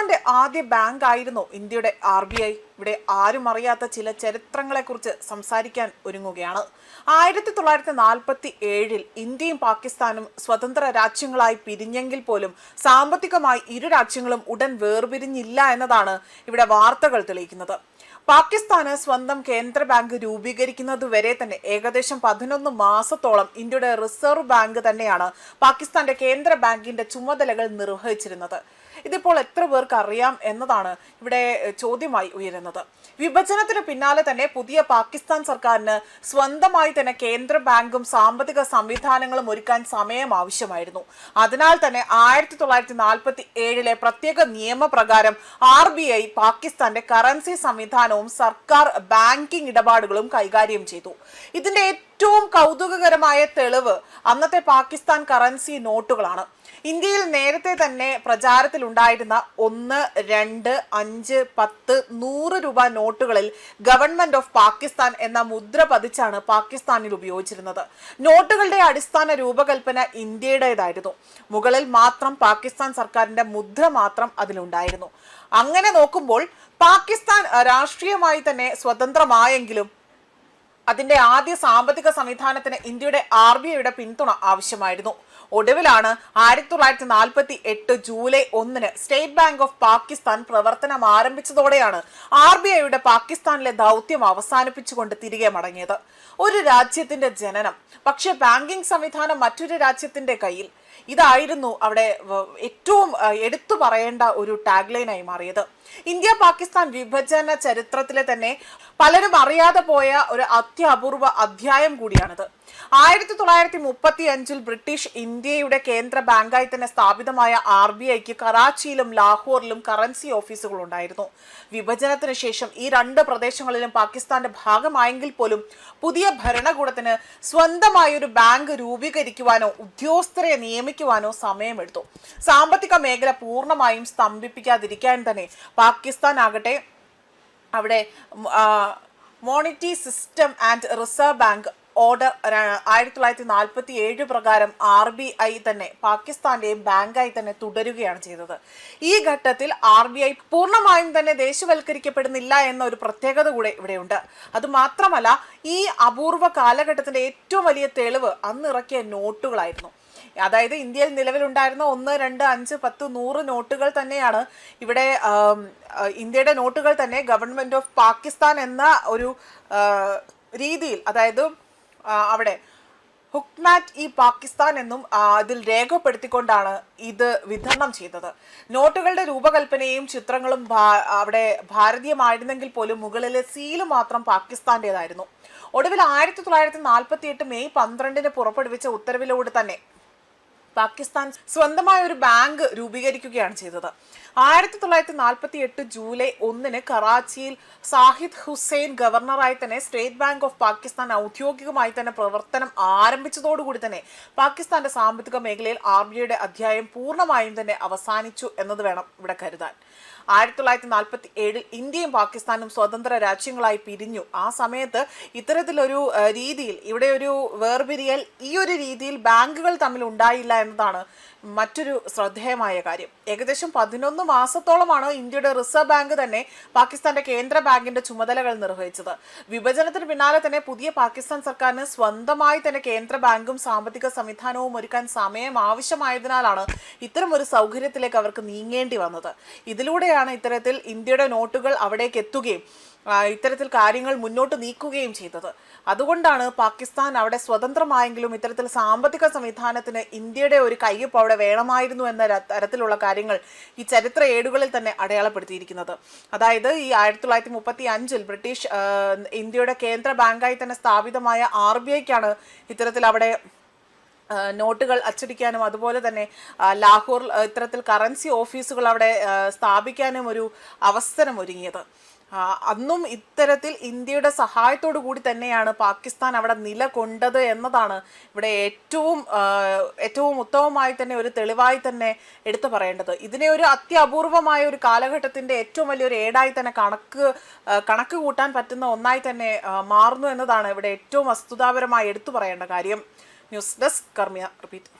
പാകിസ്ഥാന്റെ ആദ്യ ബാങ്ക് ആയിരുന്നു ഇന്ത്യയുടെ RBI. ഇവിടെ ആരും അറിയാത്ത ചില ചരിത്രങ്ങളെക്കുറിച്ച് സംസാരിക്കാൻ ഒരുങ്ങുകയാണ്. 1947 ഇന്ത്യയും പാകിസ്ഥാനും സ്വതന്ത്ര രാജ്യങ്ങളായി പിരിഞ്ഞെങ്കിൽ പോലും സാമ്പത്തികമായി ഇരു രാജ്യങ്ങളും ഉടൻ വേർപിരിഞ്ഞില്ല എന്നതാണ് ഇവിടെ വാർത്തകൾ തെളിയിക്കുന്നത്. പാകിസ്ഥാന് സ്വന്തം കേന്ദ്ര ബാങ്ക് രൂപീകരിക്കുന്നതുവരെ തന്നെ ഏകദേശം 11 മാസത്തോളം ഇന്ത്യയുടെ റിസർവ് ബാങ്ക് തന്നെയാണ് പാകിസ്ഥാന്റെ കേന്ദ്ര ബാങ്കിന്റെ ചുമതലകൾ നിർവഹിച്ചിരുന്നത്. ഇതിപ്പോൾ എത്ര പേർക്ക് അറിയാം എന്നതാണ് ഇവിടെ ചോദ്യമായി ഉയരുന്നത്. വിഭജനത്തിന് പിന്നാലെ തന്നെ പുതിയ പാകിസ്ഥാൻ സർക്കാരിന് സ്വന്തമായി തന്നെ കേന്ദ്ര ബാങ്കും സാമ്പത്തിക സംവിധാനങ്ങളും ഒരുക്കാൻ സമയം ആവശ്യമായിരുന്നു. അതിനാൽ തന്നെ 1947 പ്രത്യേക നിയമപ്രകാരം RBI പാകിസ്ഥാന്റെ കറൻസി സംവിധാനവും സർക്കാർ ബാങ്കിംഗ് ഇടപാടുകളും കൈകാര്യം ചെയ്തു. ഇതിന്റെ ഏറ്റവും കൗതുകകരമായ തെളിവ് അന്നത്തെ പാകിസ്ഥാൻ കറൻസി നോട്ടുകളാണ്. ഇന്ത്യയിൽ നേരത്തെ തന്നെ പ്രചാരത്തിലുണ്ടായിരുന്ന 1, 2, 5, 10, 100 രൂപ നോട്ടുകളിൽ ഗവൺമെന്റ് ഓഫ് പാകിസ്ഥാൻ എന്ന മുദ്ര പതിച്ചാണ് പാകിസ്ഥാനിൽ ഉപയോഗിച്ചിരുന്നത്. നോട്ടുകളുടെ അടിസ്ഥാന രൂപകൽപ്പന ഇന്ത്യയുടേതായിരുന്നു. മുകളിൽ മാത്രം പാകിസ്ഥാൻ സർക്കാരിന്റെ മുദ്ര മാത്രം അതിലുണ്ടായിരുന്നു. അങ്ങനെ നോക്കുമ്പോൾ പാകിസ്ഥാൻ രാഷ്ട്രീയമായി തന്നെ സ്വതന്ത്രമായെങ്കിലും അതിന്റെ ആദ്യ സാമ്പത്തിക സംവിധാനത്തിന് ഇന്ത്യയുടെ RBIയുടെ പിന്തുണ ആവശ്യമായിരുന്നു. ഒടുവിലാണ് 1948 July 1 state bank of Pakistan പ്രവർത്തനം ആരംഭിച്ചതോടെയാണ് RBIയുടെ പാകിസ്ഥാനിലെ ദൗത്യം അവസാനിപ്പിച്ചുകൊണ്ട് തിരികെ മടങ്ങിയത്. ഒരു രാജ്യത്തിന്റെ ജനനം, പക്ഷെ ബാങ്കിംഗ് സംവിധാനം മറ്റൊരു രാജ്യത്തിന്റെ കയ്യിൽ. ഇതായിരുന്നു അവിടെ ഏറ്റവും എടുത്തു പറയേണ്ട ഒരു ടാഗ്ലൈനായി മാറിയത്. ഇന്ത്യ പാകിസ്ഥാൻ വിഭജന ചരിത്രത്തിലെ തന്നെ പലരും അറിയാതെ പോയ ഒരു അത്യപൂർവ അധ്യായം കൂടിയാണിത്. 1935 ബ്രിട്ടീഷ് ഇന്ത്യയുടെ കേന്ദ്ര ബാങ്കായി തന്നെ സ്ഥാപിതമായ RBIക്ക് കറാച്ചിയിലും ലാഹോറിലും കറൻസി ഓഫീസുകൾ ഉണ്ടായിരുന്നു. വിഭജനത്തിന് ശേഷം ഈ രണ്ട് പ്രദേശങ്ങളിലും പാകിസ്ഥാന്റെ ഭാഗമായെങ്കിൽ പോലും പുതിയ ഭരണകൂടത്തിന് സ്വന്തമായ ഒരു ബാങ്ക് രൂപീകരിക്കുവാനോ ഉദ്യോഗസ്ഥരെ നിയമിക്കുവാനോ സമയമെടുത്തു. സാമ്പത്തിക മേഖല പൂർണ്ണമായും സ്തംഭിപ്പിക്കാതിരിക്കാൻ തന്നെ പാകിസ്ഥാൻ ആകട്ടെ അവിടെ monetary system and reserve bank order 1947 പ്രകാരം RBI തന്നെ പാകിസ്ഥാന്റെയും ബാങ്കായി തന്നെ തുടരുകയാണ് ചെയ്തത്. ഈ ഘട്ടത്തിൽ RBI പൂർണ്ണമായും തന്നെ ദേശവൽക്കരിക്കപ്പെടുന്നില്ല എന്ന ഒരു പ്രത്യേകത കൂടെ ഇവിടെയുണ്ട്. അതുമാത്രമല്ല, ഈ അപൂർവ കാലഘട്ടത്തിന്റെ ഏറ്റവും വലിയ തെളിവ് അന്ന് ഇറക്കിയ നോട്ടുകളായിരുന്നു. അതായത് ഇന്ത്യയിൽ നിലവിലുണ്ടായിരുന്ന 1, 2, 5, 10, 100 നോട്ടുകൾ തന്നെയാണ് ഇവിടെ ഇന്ത്യയുടെ നോട്ടുകൾ തന്നെ ഗവൺമെന്റ് ഓഫ് പാകിസ്ഥാൻ എന്ന ഒരു രീതിയിൽ, അതായത് അവിടെ ഹുക്മാറ്റ് പാകിസ്ഥാൻ എന്നും ഇതിൽ രേഖപ്പെടുത്തിക്കൊണ്ടാണ് ഇത് വിതരണം ചെയ്തത്. നോട്ടുകളുടെ രൂപകൽപ്പനയും ചിത്രങ്ങളും അവിടെ ഭാരതീയമായിരുന്നെങ്കിൽ പോലും മുകളിലെ സീല് മാത്രം പാകിസ്ഥാന്റേതായിരുന്നു. ഒടുവിൽ 1948 മെയ് 12 പുറപ്പെടുവിച്ച ഉത്തരവിലൂടെ തന്നെ പാകിസ്ഥാൻ സ്വന്തമായ ഒരു ബാങ്ക് രൂപീകരിക്കുകയാണ് ചെയ്തത്. 1948 ജൂലൈ 1 കറാച്ചിയിൽ സാഹിദ് ഹുസൈൻ ഗവർണറായി തന്നെ സ്റ്റേറ്റ് ബാങ്ക് ഓഫ് പാകിസ്ഥാൻ ഔദ്യോഗികമായി തന്നെ പ്രവർത്തനം ആരംഭിച്ചതോടുകൂടി തന്നെ പാകിസ്ഥാന്റെ സാമ്പത്തിക മേഖലയിൽ RBIയുടെ അധ്യായം പൂർണ്ണമായും തന്നെ അവസാനിച്ചു എന്നത് വേണം ഇവിടെ കരുതാൻ. 1947 ഇന്ത്യയും പാകിസ്ഥാനും സ്വതന്ത്ര രാജ്യങ്ങളായി പിരിഞ്ഞു. ആ സമയത്ത് ഇത്തരത്തിലൊരു രീതിയിൽ ഇവിടെ ഒരു വേർപിരിയൽ ഈ ഒരു രീതിയിൽ ബാങ്കുകൾ തമ്മിൽ ഉണ്ടായില്ല എന്നതാണ് മറ്റൊരു ശ്രദ്ധേയമായ കാര്യം. ഏകദേശം 11 മാസത്തോളമാണ് ഇന്ത്യയുടെ റിസർവ് ബാങ്ക് തന്നെ പാകിസ്ഥാന്റെ കേന്ദ്ര ബാങ്കിന്റെ ചുമതലകൾ നിർവഹിച്ചത്. വിഭജനത്തിന് പിന്നാലെ തന്നെ പുതിയ പാകിസ്ഥാൻ സർക്കാരിന് സ്വന്തമായി തന്നെ കേന്ദ്ര ബാങ്കും സാമ്പത്തിക സംവിധാനവും ഒരുക്കാൻ സമയം ആവശ്യമായതിനാലാണ് ഇത്തരം ഒരു സൗകര്യത്തിലേക്ക് അവർക്ക് നീങ്ങേണ്ടി വന്നത്. ഇതിലൂടെയാണ് ഇത്തരത്തിൽ ഇന്ത്യയുടെ നോട്ടുകൾ അവിടേക്ക് എത്തുകയും ഇത്തരത്തിൽ കാര്യങ്ങൾ മുന്നോട്ട് നീക്കുകയും ചെയ്തത്. അതുകൊണ്ടാണ് പാകിസ്ഥാൻ അവിടെ സ്വതന്ത്രമായെങ്കിലും ഇത്തരത്തിൽ സാമ്പത്തിക സംവിധാനത്തിന് ഇന്ത്യയുടെ ഒരു കയ്യൊപ്പ് അവിടെ വേണമായിരുന്നു എന്ന തരത്തിലുള്ള കാര്യങ്ങൾ ഈ ചരിത്ര ഏടുകളിൽ തന്നെ അടയാളപ്പെടുത്തിയിരിക്കുന്നത്. അതായത് ഈ 1935 ബ്രിട്ടീഷ് ഇന്ത്യയുടെ കേന്ദ്ര ബാങ്കായി തന്നെ സ്ഥാപിതമായ RBIക്കാണ് ഇത്തരത്തിൽ അവിടെ നോട്ടുകൾ അച്ചടിക്കാനും അതുപോലെ തന്നെ ലാഹോർ ഇത്തരത്തിൽ കറൻസി ഓഫീസുകൾ അവിടെ സ്ഥാപിക്കാനും ഒരു അവസരം ഒരുങ്ങിയത്. അന്നും ഇത്തരത്തിൽ ഇന്ത്യയുടെ സഹായത്തോടു കൂടി തന്നെയാണ് പാകിസ്ഥാൻ അവിടെ നിലകൊണ്ടത് എന്നതാണ് ഇവിടെ ഏറ്റവും ഉത്തമമായി തന്നെ ഒരു തെളിവായി തന്നെ എടുത്തു പറയേണ്ടത്. ഇതിനെ ഒരു അത്യപൂർവമായ ഒരു കാലഘട്ടത്തിന്റെ ഏറ്റവും വലിയൊരു ഏടായി തന്നെ കണക്ക് കൂട്ടാൻ പറ്റുന്ന ഒന്നായി തന്നെ മാറുന്നു എന്നതാണ് ഇവിടെ ഏറ്റവും വസ്തുതാപരമായി എടുത്തു പറയേണ്ട കാര്യം. ന്യൂസ് ഡെസ്ക് കർമ്മ്യ റിപ്പീറ്റ്.